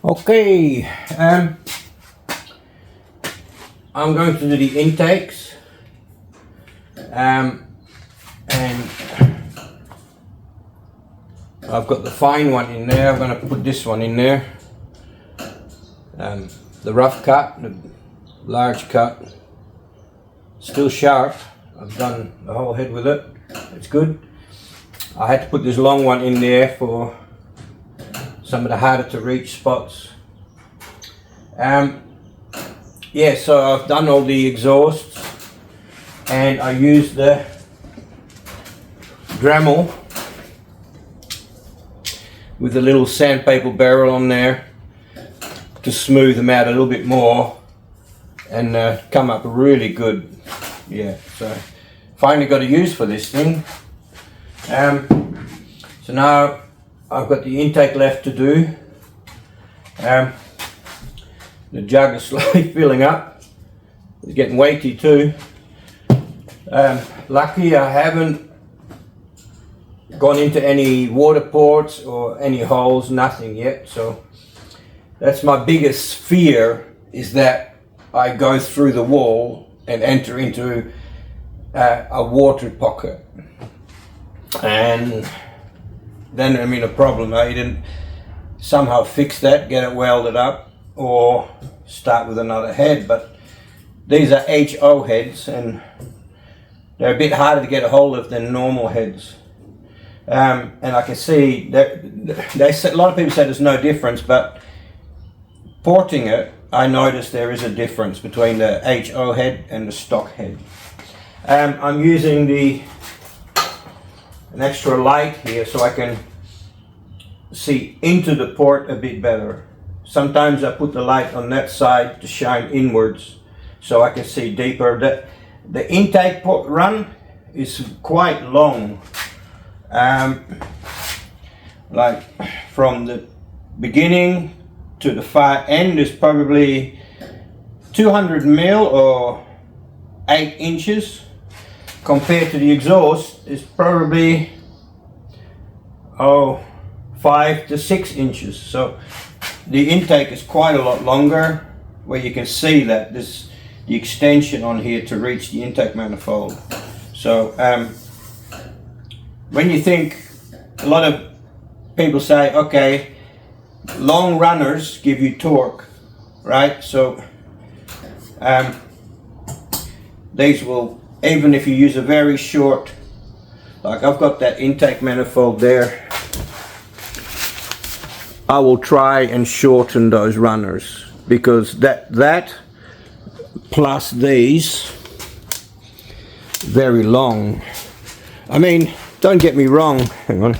Okay, I'm going to do the intakes, and I've got the fine one in there. I'm going to put this one in there, the rough cut, the large cut, still sharp. I've done the whole head with it, it's good. I had to put this long one in there for some of the harder to reach spots. Yeah, so I've done all the exhausts and I used the Dremel with a little sandpaper barrel on there to smooth them out a little bit more and come up really good. Yeah, so finally got a use for this thing. So now I've got the intake left to do. The jug is slowly filling up. It's getting weighty too. Lucky I haven't gone into any water ports or any holes, nothing yet. So that's my biggest fear, is that I go through the wall and enter into a water pocket. And then I'm in a problem. I didn't somehow fix that, get it welded up, or start with another head. But these are HO heads and they're a bit harder to get a hold of than normal heads. And I can see that a lot of people say there's no difference, but porting it, I noticed there is a difference between the HO head and the stock head. I'm using an extra light here so I can see into the port a bit better. Sometimes I put the light on that side to shine inwards so I can see deeper. The intake port run is quite long. Like from the beginning to the far end is probably 200 mil or 8 inches. Compared to the exhaust is probably 5 to 6 inches. So the intake is quite a lot longer, where you can see that there's the extension on here to reach the intake manifold. So when you think, a lot of people say, okay, long runners give you torque, right? So these will, even if you use a very short, like I've got that intake manifold there, I will try and shorten those runners, because that plus these very long. I mean, don't get me wrong, hang on,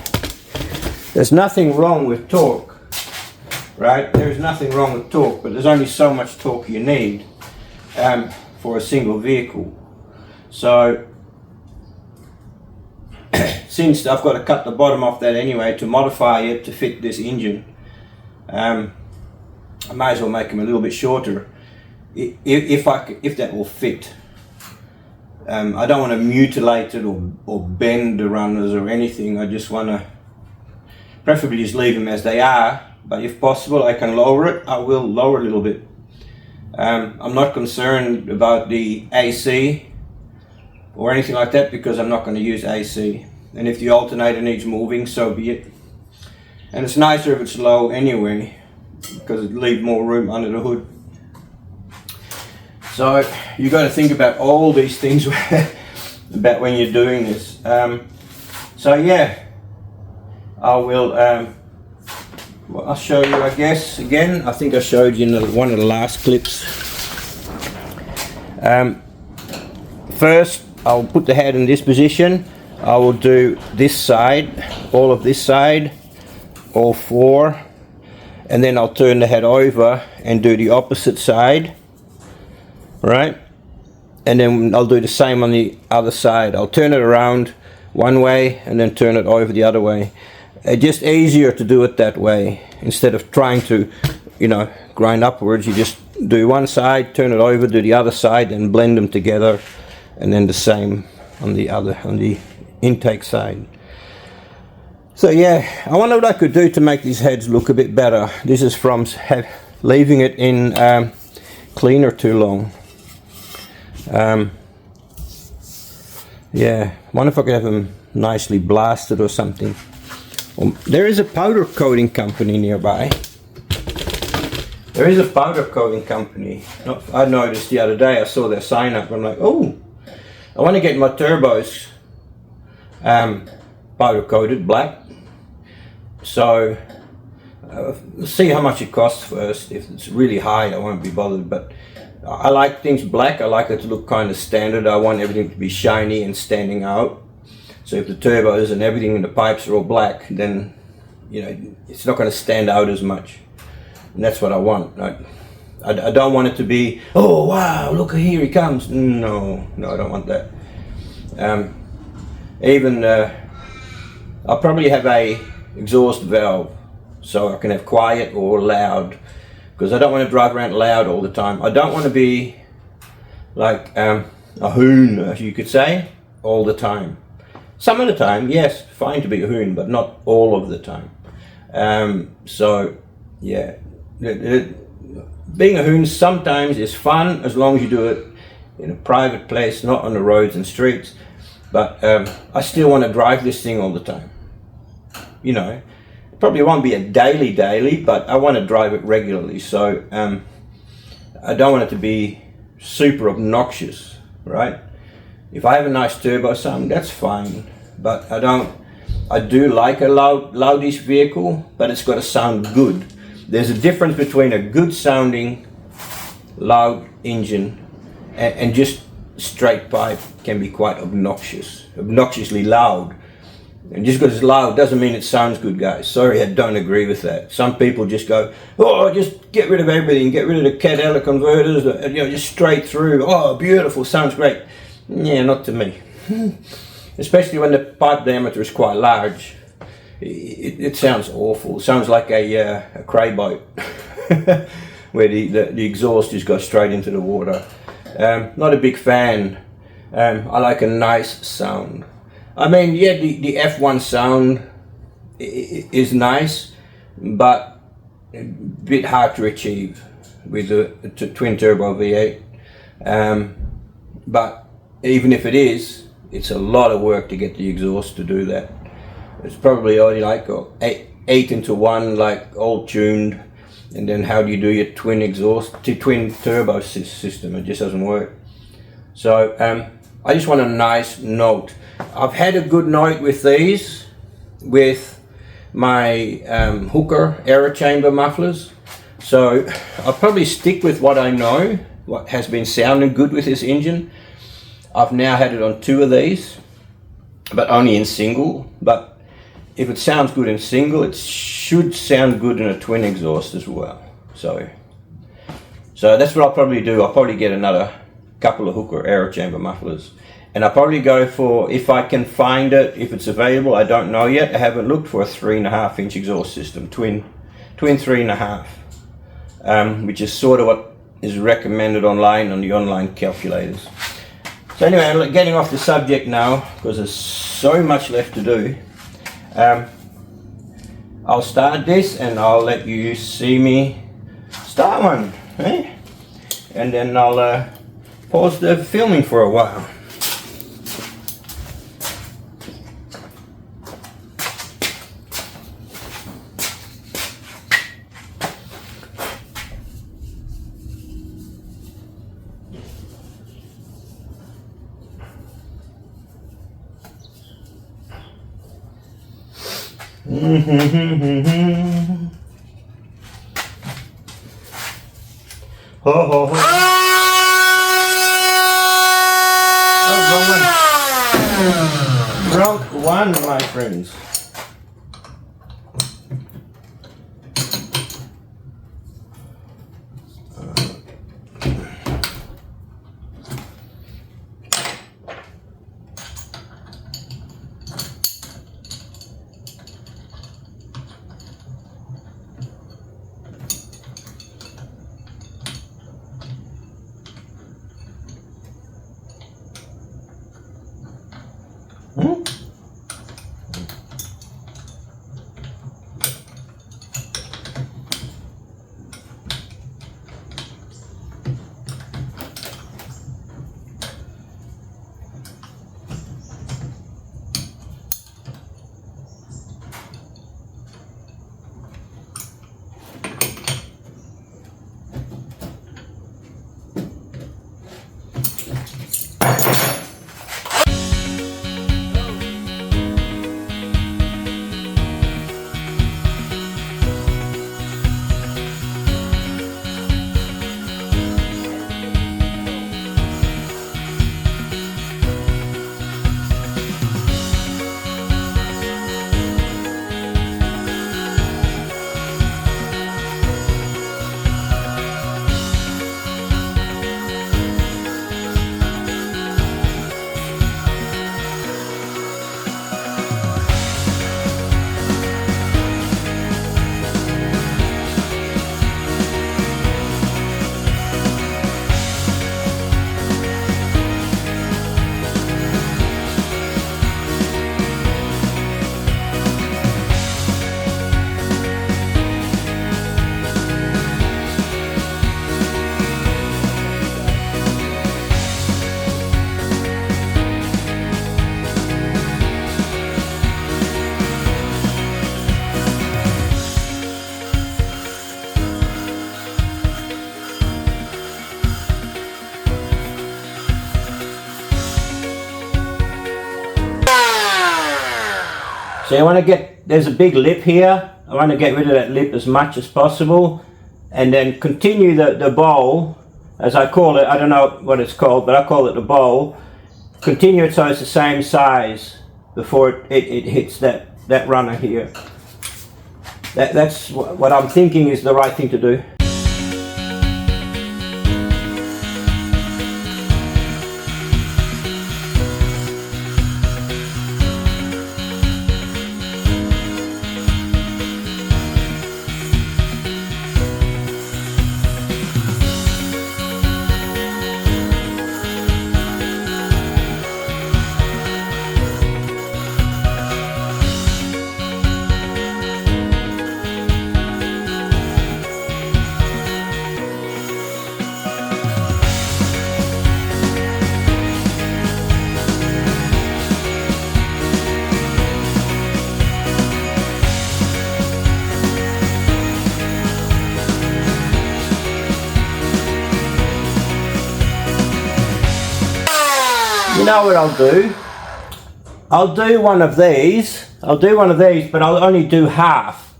there's nothing wrong with torque, right? There's nothing wrong with torque, but there's only so much torque you need for a single vehicle. So since I've got to cut the bottom off that anyway to modify it to fit this engine, I may as well make them a little bit shorter if that will fit. I don't want to mutilate it or bend the runners or anything. I just want to preferably just leave them as they are, but if possible I can lower it, I will lower a little bit. I'm not concerned about the AC or anything like that, because I'm not going to use AC, and if the alternator needs moving, so be it. And it's nicer if it's low anyway, because it leaves more room under the hood. So you got to think about all these things about when you're doing this. So yeah, I will. Well, I'll show you, I guess, again. I think I showed you in one of the last clips. First, I'll put the head in this position. I will do this side, all of this side, all 4, and then I'll turn the head over and do the opposite side, right? And then I'll do the same on the other side. I'll turn it around one way and then turn it over the other way. It's just easier to do it that way, instead of trying to, grind upwards. You just do one side, turn it over, do the other side, and blend them together, and then the same on the intake side. So yeah, I wonder what I could do to make these heads look a bit better. This is from leaving it in cleaner too long. Yeah, I wonder if I could have them nicely blasted or something. There is a powder coating company nearby. There is a powder coating company. I noticed the other day, I saw their sign up. I'm like, oh, I want to get my turbos powder coated black. So see how much it costs first. If it's really high, I won't be bothered, but I like things black. I like it to look kind of standard. I want everything to be shiny and standing out. So if the turbos and everything in the pipes are all black, then you know it's not going to stand out as much. And that's what I want. I don't want it to be, oh wow, look here he comes. No, I don't want that. I'll probably have a exhaust valve so I can have quiet or loud, because I don't want to drive around loud all the time. I don't want to be like a hoon, as you could say, all the time. Some of the time, yes, fine to be a hoon, but not all of the time. So yeah, being a hoon sometimes is fun as long as you do it in a private place, not on the roads and streets. But I still want to drive this thing all the time. You know, it probably won't be a daily, but I want to drive it regularly. So I don't want it to be super obnoxious, right? If I have a nice turbo sound, that's fine. But I do like a loudish vehicle, but it's got to sound good. There's a difference between a good sounding loud engine and just straight pipe can be quite obnoxiously loud. And just because it's loud doesn't mean it sounds good, guys. Sorry, I don't agree with that. Some people just go, oh, just get rid of everything, get rid of the catalytic converters, you know, just straight through. Oh, beautiful, sounds great. Yeah, not to me. Especially when the pipe diameter is quite large. It sounds awful. It sounds like a cray boat where the exhaust just goes straight into the water. Not a big fan. I like a nice sound. I mean, yeah, the F1 sound is nice, but a bit hard to achieve with a twin turbo V8. But even if it is, it's a lot of work to get the exhaust to do that. It's probably only like 8 into 1, like all tuned. And then how do you do your twin exhaust, twin turbo system? It just doesn't work. So I just want a nice note. I've had a good note with these, with my Hooker air chamber mufflers. So I'll probably stick with what I know, what has been sounding good with this engine. I've now had it on 2 of these, but only in single. But if it sounds good in single, it should sound good in a twin exhaust as well. So that's what I'll probably do. I'll probably get another couple of Hooker air chamber mufflers. And I'll probably go for, if I can find it, if it's available, I don't know yet. I haven't looked for a 3.5 inch exhaust system, twin 3.5, which is sort of what is recommended online on the online calculators. So anyway, I'm getting off the subject now because there's so much left to do. I'll start this and I'll let you see me start one, eh? And then I'll pause the filming for a while. Ho ho ho. Oh, wrong one, my friends. So you want to there's a big lip here. I want to get rid of that lip as much as possible, and then continue the bowl, as I call it. I don't know what it's called, but I call it the bowl. Continue it so it's the same size before it hits that runner here. That's what I'm thinking is the right thing to do. You know what I'll do? I'll do one of these, but I'll only do half,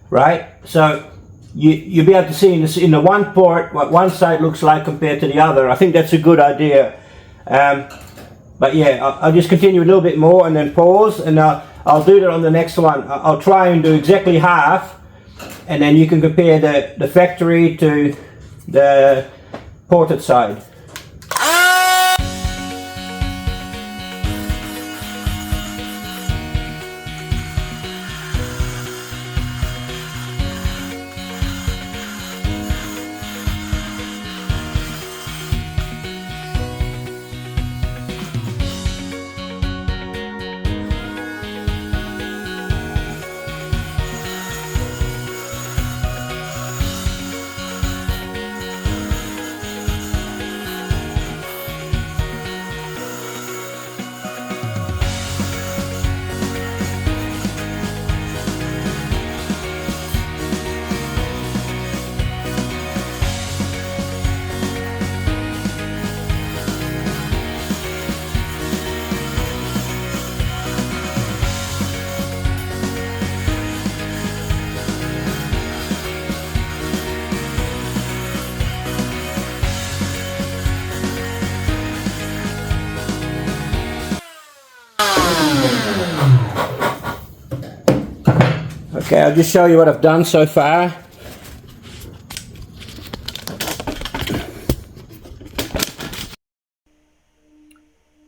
right? So you'll be able to see in the one port what one side looks like compared to the other. I think that's a good idea. But yeah, I'll just continue a little bit more and then pause, and I'll do that on the next one. I'll try and do exactly half, and then you can compare the factory to the ported side. Okay, I'll just show you what I've done so far.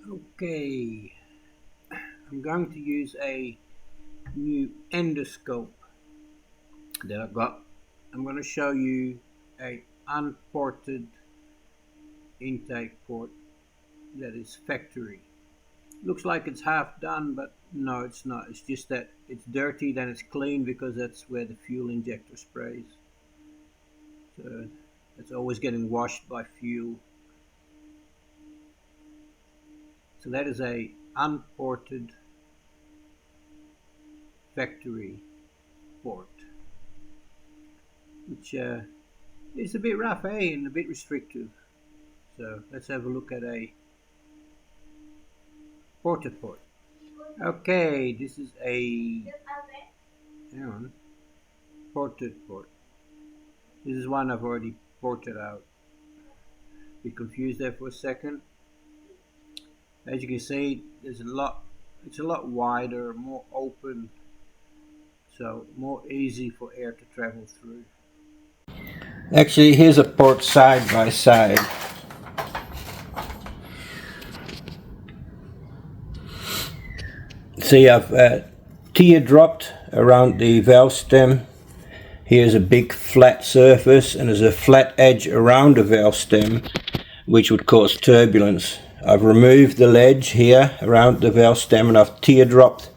Okay, I'm going to use a new endoscope that I've got. I'm going to show you a unported intake port that is factory. Looks like it's half done, but no, it's not. It's just that it's dirty, then it's clean, because that's where the fuel injector sprays. So it's always getting washed by fuel. So that is a unported factory port, which is a bit rough, and a bit restrictive. So let's have a look at a ported port. Okay, this is a ported port. This is one I've already ported out. Be confused there for a second. As you can see, it's a lot wider, more open, so more easy for air to travel through. Actually, here's a port side by side. See, I've teardropped around the valve stem. Here's a big flat surface, and there's a flat edge around the valve stem, which would cause turbulence. I've removed the ledge here around the valve stem, and I've teardropped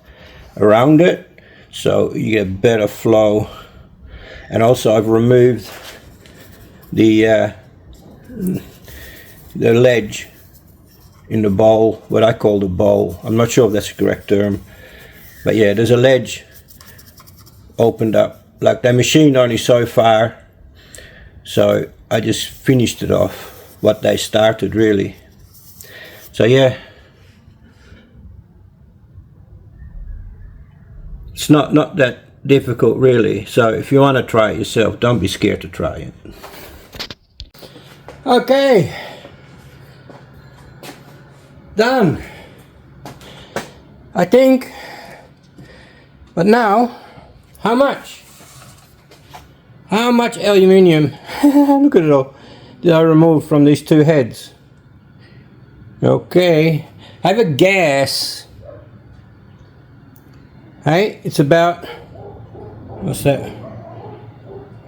around it, so you get better flow. And also I've removed the ledge in the bowl, what I call the bowl. I'm not sure if that's the correct term, but yeah, there's a ledge opened up. Like, they machined only so far, so I just finished it off what they started, really. So yeah, It's not that difficult really, so if you want to try it yourself, don't be scared to try it. Okay, done, I think. But now, how much aluminium look at it all did I remove from these two heads? Okay, I have a guess. Hey, it's about, what's that, a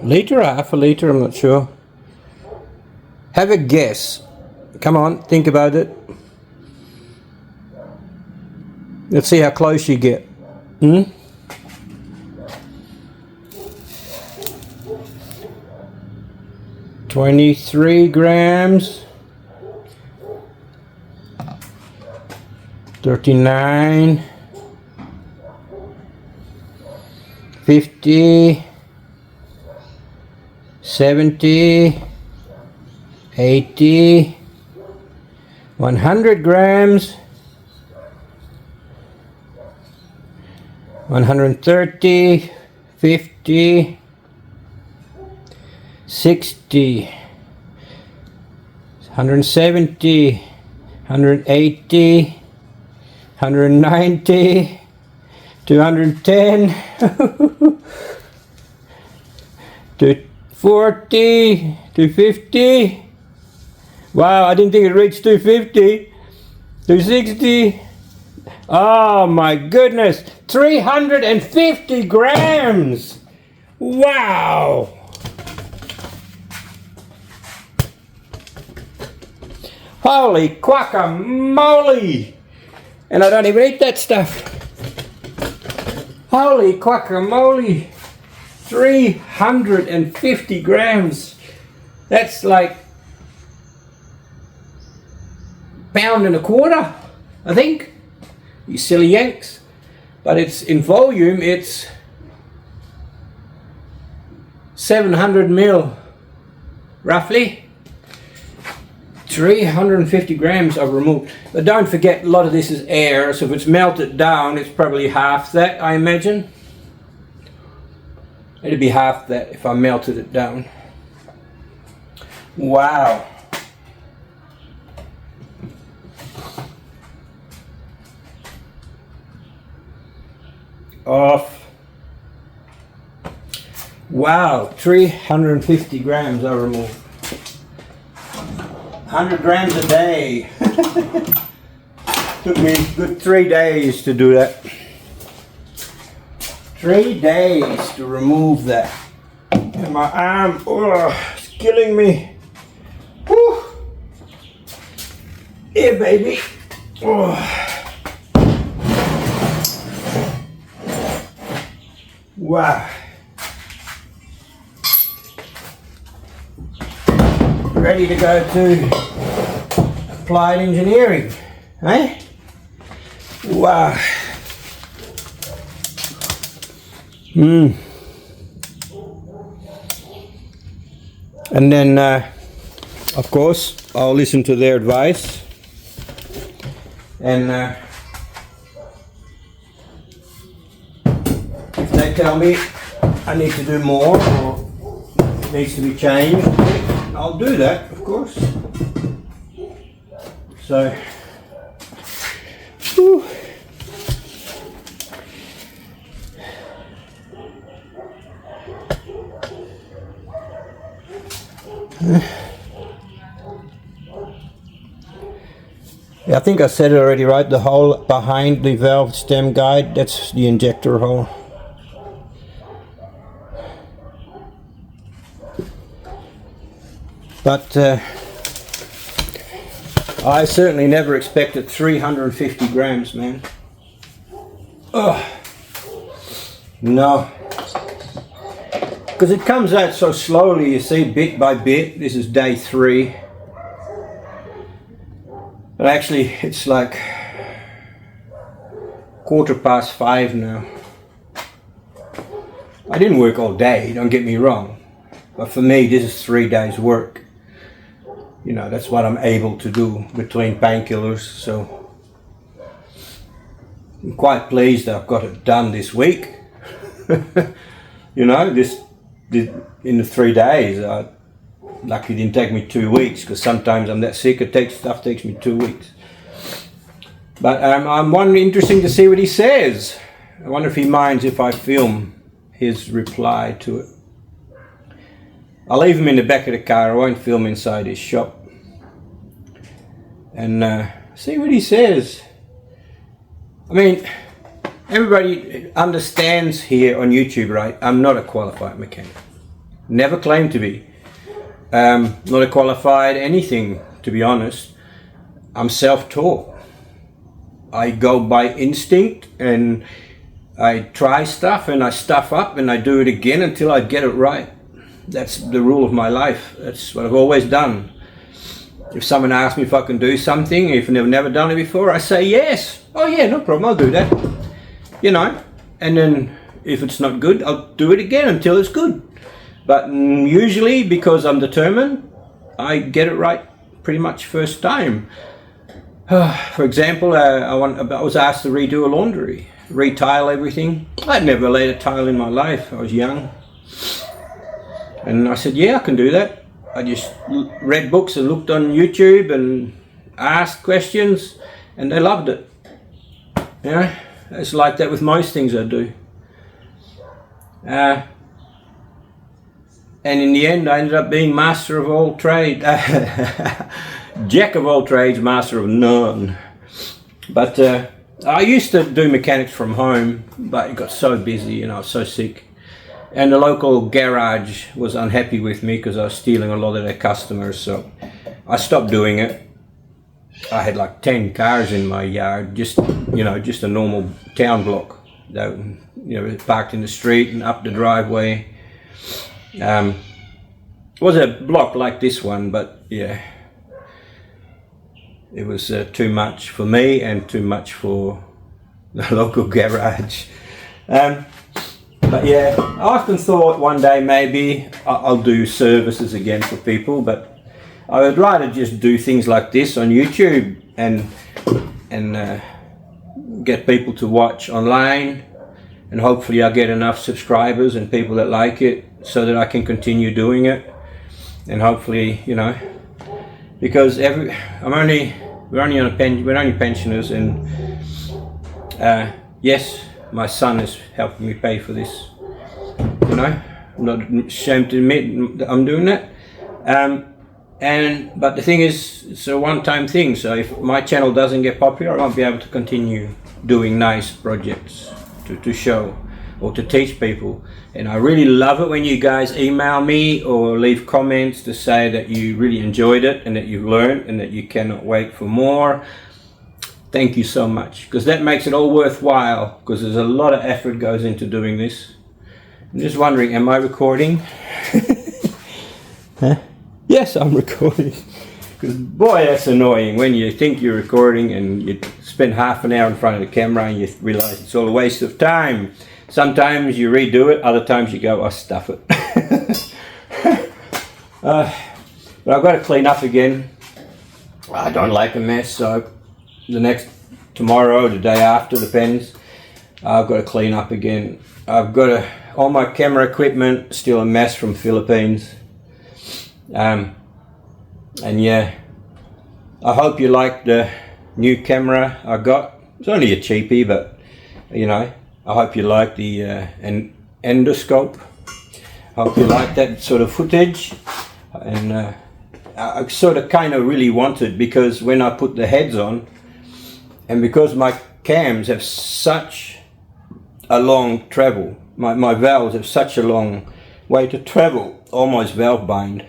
litre or half a litre, I'm not sure. Have a guess. Come on, think about it. Let's see how close you get. 23 grams. 39. 50. 70. 80. 100 grams. 130. 50. 60. 170. 180. 190. 210. 240. 250. Wow, I didn't think it reached 250. 260. Oh my goodness, 350 grams. Wow. Holy guacamole. And I don't even eat that stuff. Holy guacamole. 350 grams. That's like £1.25 pounds, I think. You silly Yanks. But it's in volume, it's 700 mil, roughly. 350 grams I've removed. But don't forget, a lot of this is air, so if it's melted down, it's probably half that, I imagine. It'd be half that if I melted it down. Wow. Off. Wow, 350 grams I removed. 100 grams a day. Took me a good 3 days to do that. 3 days to remove that. And my arm, oh, it's killing me. Whew. Yeah, baby. Oh. Wow. Ready to go to applied engineering, eh? Wow. And then, of course, I'll listen to their advice. And if they tell me I need to do more or it needs to be changed, I'll do that, of course. So, whew. Yeah, I think I said it already, right? The hole behind the valve stem guide, that's the injector hole. But I certainly never expected 350 grams, man. Ugh. No. Because it comes out so slowly, you see, bit by bit. This is day 3. But actually, it's like 5:15 now. I didn't work all day, don't get me wrong. But for me, this is 3 days work. You know, that's what I'm able to do between painkillers, so I'm quite pleased that I've got it done this week. You know, this in the 3 days. Luckily it didn't take me 2 weeks, because sometimes I'm that sick, stuff takes me 2 weeks. But I'm wondering, interesting to see what he says. I wonder if he minds if I film his reply to it. I'll leave him in the back of the car. I won't film inside his shop. And see what he says. I mean, everybody understands here on YouTube, right? I'm not a qualified mechanic. Never claimed to be. Not a qualified anything, to be honest. I'm self-taught. I go by instinct, and I try stuff, and I stuff up, and I do it again until I get it right. That's the rule of my life. That's what I've always done. If someone asks me if I can do something, if I've never done it before, I say yes. Oh yeah, no problem, I'll do that. You know, and then if it's not good, I'll do it again until it's good. But usually, because I'm determined, I get it right pretty much first time. For example, I was asked to redo a laundry, retile everything. I'd never laid a tile in my life. I was young. And I said, yeah, I can do that. I just read books and looked on YouTube and asked questions, and they loved it. You know, it's like that with most things I do. And in the end, I ended up being master of all trades. Jack of all trades, master of none. But I used to do mechanics from home, but it got so busy and I was so sick. And the local garage was unhappy with me because I was stealing a lot of their customers, so I stopped doing it. I had like 10 cars in my yard, just a normal town block. That, parked in the street and up the driveway. It was a block like this one, but yeah, it was too much for me and too much for the local garage. But yeah, I often thought one day maybe I'll do services again for people, but I would rather just do things like this on YouTube and get people to watch online, and hopefully I'll get enough subscribers and people that like it so that I can continue doing it. And hopefully, because we're only pensioners, and yes, my son is helping me pay for this. I'm not ashamed to admit that I'm doing that. But the thing is, it's a one-time thing. So if my channel doesn't get popular, I won't be able to continue doing nice projects to show or to teach people. And I really love it when you guys email me or leave comments to say that you really enjoyed it and that you've learned and that you cannot wait for more. Thank you so much, because that makes it all worthwhile, because there's a lot of effort goes into doing this. I'm just wondering, am I recording? Huh? Yes, I'm recording. Because boy, that's annoying when you think you're recording and you spend half an hour in front of the camera and you realize it's all a waste of time. Sometimes you redo it, other times you go, oh, stuff it. But I've got to clean up again. I don't like a mess, so tomorrow, the day after, depends. I've got to clean up again. I've got all my camera equipment still a mess from Philippines. And yeah, I hope you like the new camera I got. It's only a cheapie, but I hope you like the endoscope. I hope you like that sort of footage. And I sort of kind of really wanted, because when I put the heads on, and because my cams have such a long travel, my valves have such a long way to travel, almost valve bind,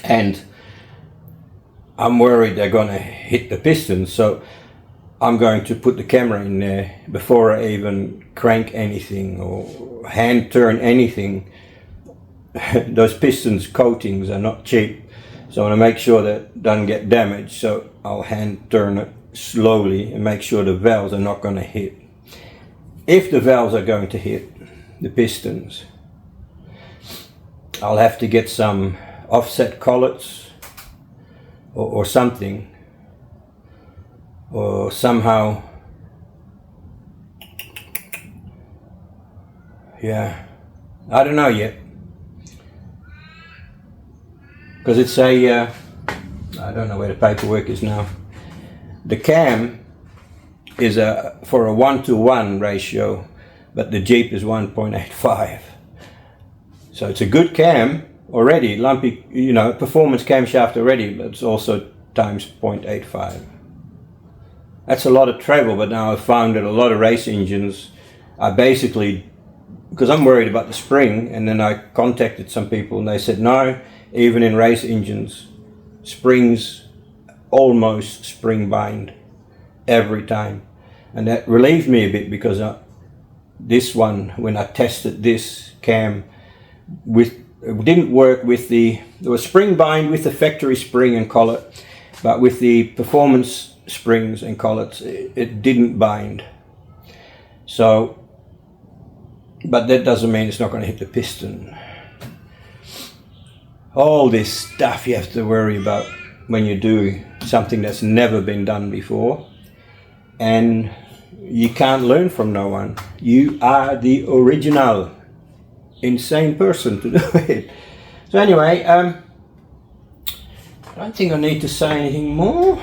and I'm worried they're going to hit the pistons, so I'm going to put the camera in there before I even crank anything or hand turn anything. Those pistons coatings are not cheap, so I want to make sure that it doesn't get damaged, so I'll hand turn it slowly and make sure the valves are not going to hit. If the valves are going to hit the pistons, I'll have to get some offset collets or something, or somehow yeah, I don't know yet. Because it's a, I don't know where the paperwork is now. The cam is for a 1-to-1 ratio, but the Jeep is 1.85. So it's a good cam already, lumpy, performance camshaft already, but it's also times 0.85. That's a lot of travel, but now I've found that a lot of race engines are basically, because I'm worried about the spring, and then I contacted some people and they said no, even in race engines, springs almost spring bind every time. And that relieved me a bit, because this one, when I tested this cam, it didn't work with there was spring bind with the factory spring and collet, but with the performance springs and collets it didn't bind. So, but that doesn't mean it's not going to hit the piston. All this stuff you have to worry about when you do something that's never been done before, and you can't learn from no one. You are the original insane person to do it. So anyway, I don't think I need to say anything more,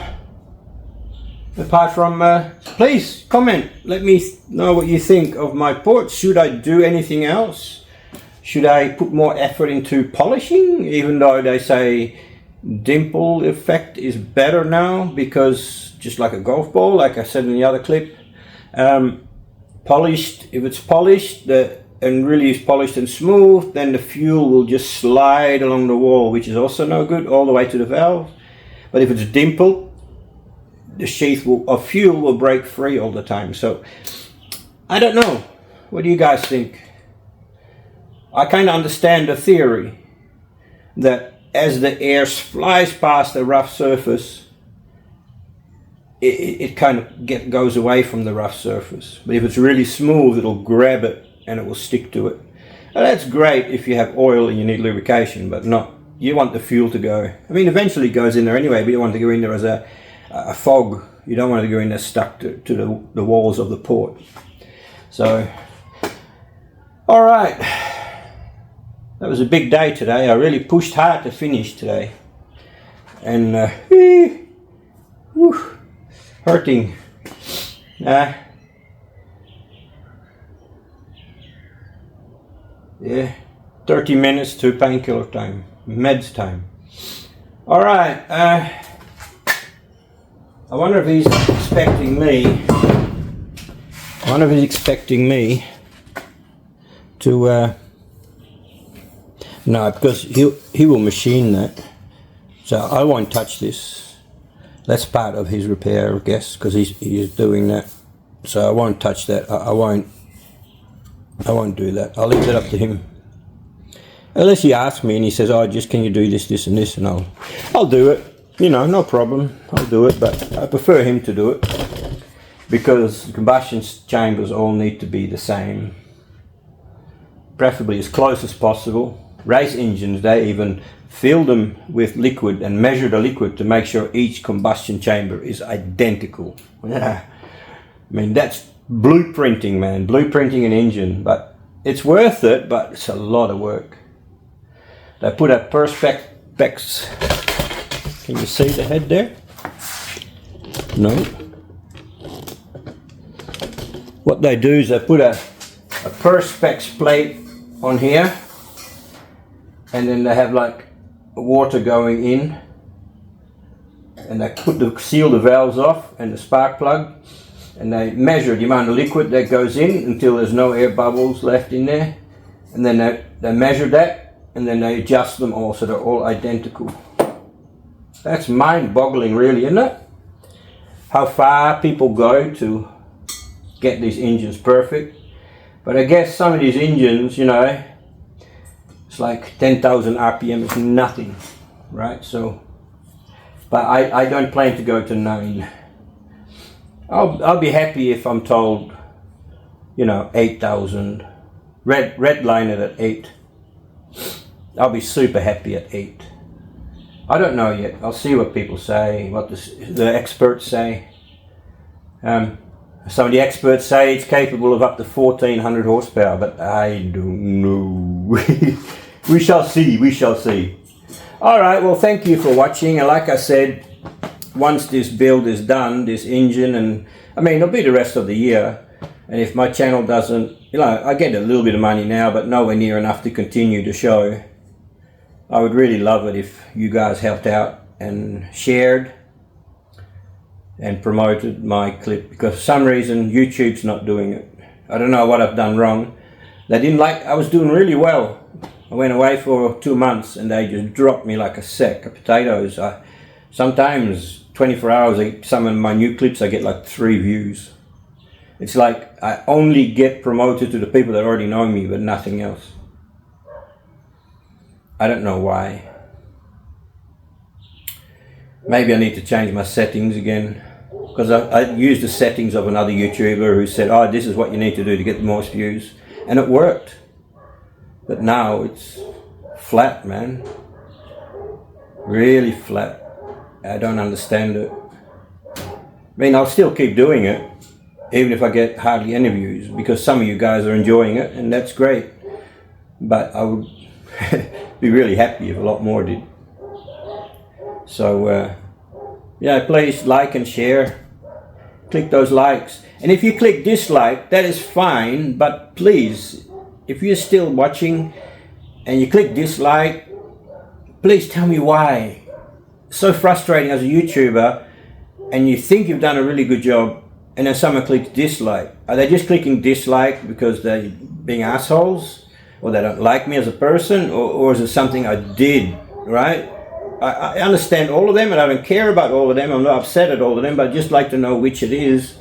apart from please comment, let me know what you think of my ports. Should I do anything else? Should I put more effort into polishing, even though they say dimple effect is better now, because just like a golf ball, like I said in the other clip, polished, if it's polished and really is polished and smooth, then the fuel will just slide along the wall, which is also no good, all the way to the valve. But if it's dimpled, the sheath of fuel will break free all the time. So I don't know, what do you guys think? I kind of understand the theory that as the air flies past the rough surface, it kind of goes away from the rough surface. But if it's really smooth, it'll grab it and it will stick to it. And that's great if you have oil and you need lubrication, but not, you want the fuel to go. I mean, eventually it goes in there anyway, but you want to go in there as a fog. You don't want to go in there stuck to the walls of the port. So, all right. That was a big day today. I really pushed hard to finish today. And, hurting. Yeah, 30 minutes to painkiller time, meds time. All right, I wonder if he's expecting me. I wonder if he's expecting me to. No, because he will machine that, so I won't touch this. That's part of his repair, I guess, because he's doing that. So I won't touch that. I won't do that. I'll leave that up to him. Unless he asks me and he says, "Oh, just can you do this, this, and this," and I'll do it. No problem. I'll do it, but I prefer him to do it, because combustion chambers all need to be the same, preferably as close as possible. Race engines, they even fill them with liquid and measure the liquid to make sure each combustion chamber is identical. I mean, that's blueprinting, man. Blueprinting an engine, but it's worth it, but it's a lot of work. They put a perspex. Can you see the head there? No. What they do is they put a perspex plate on here, and then they have like water going in, and they seal the valves off and the spark plug, and they measure the amount of liquid that goes in until there's no air bubbles left in there, and then they measure that, and then they adjust them all so they're all identical. That's mind-boggling, really, isn't it? How far people go to get these engines perfect. But I guess some of these engines, it's like 10,000 RPM is nothing, right? So, but I don't plan to go to 9. I'll be happy if I'm told, 8,000. Red line it at 8. I'll be super happy at 8. I don't know yet. I'll see what people say, what the experts say. Some of the experts say it's capable of up to 1400 horsepower, but I don't know. We shall see, we shall see. Alright, well thank you for watching, and like I said, once this build is done, this engine, and I mean it'll be the rest of the year, and if my channel doesn't, you know, I get a little bit of money now, but nowhere near enough to continue the show. I would really love it if you guys helped out and shared and promoted my clip, because for some reason YouTube's not doing it. I don't know what I've done wrong. They didn't like, I was doing really well. I went away for 2 months and they just dropped me like a sack of potatoes. Sometimes 24 hours, some of my new clips I get like 3 views. It's like I only get promoted to the people that already know me, but nothing else. I don't know why. Maybe I need to change my settings again, because I used the settings of another YouTuber who said, oh, this is what you need to do to get the most views, and it worked. But now it's flat, man. Really flat. I don't understand it. I mean, I'll still keep doing it, even if I get hardly any views, because some of you guys are enjoying it, and that's great. But I would be really happy if a lot more did. So, yeah, please like and share. Click those likes. And if you click dislike, that is fine, but please, if you're still watching and you click dislike, please tell me why. It's so frustrating as a YouTuber, and you think you've done a really good job, and then someone clicks dislike. Are they just clicking dislike because they're being assholes, or they don't like me as a person, or is it something I did, right? I understand all of them, and I don't care about all of them. I'm not upset at all of them, but I'd just like to know which it is.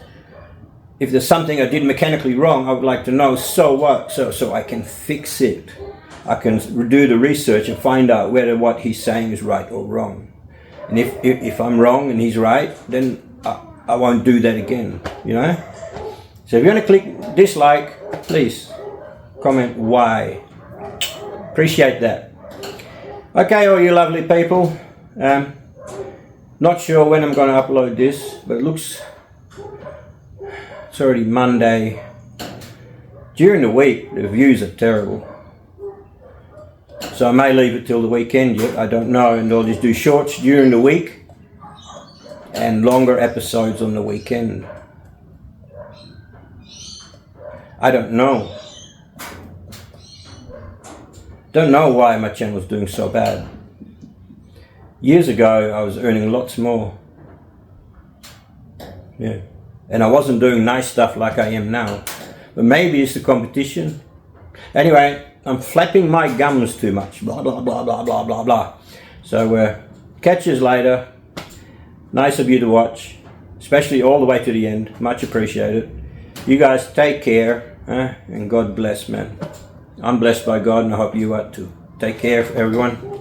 If there's something I did mechanically wrong, I would like to know, so what? So I can fix it. I can do the research and find out whether what he's saying is right or wrong. And if I'm wrong and he's right, then I won't do that again, you know? So if you're going to click dislike, please comment why. Appreciate that. Okay, all you lovely people. Not sure when I'm going to upload this, but it looks... It's already Monday. During the week, the views are terrible. So I may leave it till the weekend yet, I don't know, and I'll just do shorts during the week and longer episodes on the weekend. I don't know. Don't know why my channel's doing so bad. Years ago, I was earning lots more. Yeah. And I wasn't doing nice stuff like I am now. But maybe it's the competition. Anyway, I'm flapping my gums too much. Blah, blah, blah, blah, blah, blah, blah. So, catch us later. Nice of you to watch. Especially all the way to the end. Much appreciated. You guys take care. And God bless, man. I'm blessed by God, and I hope you are too. Take care, everyone.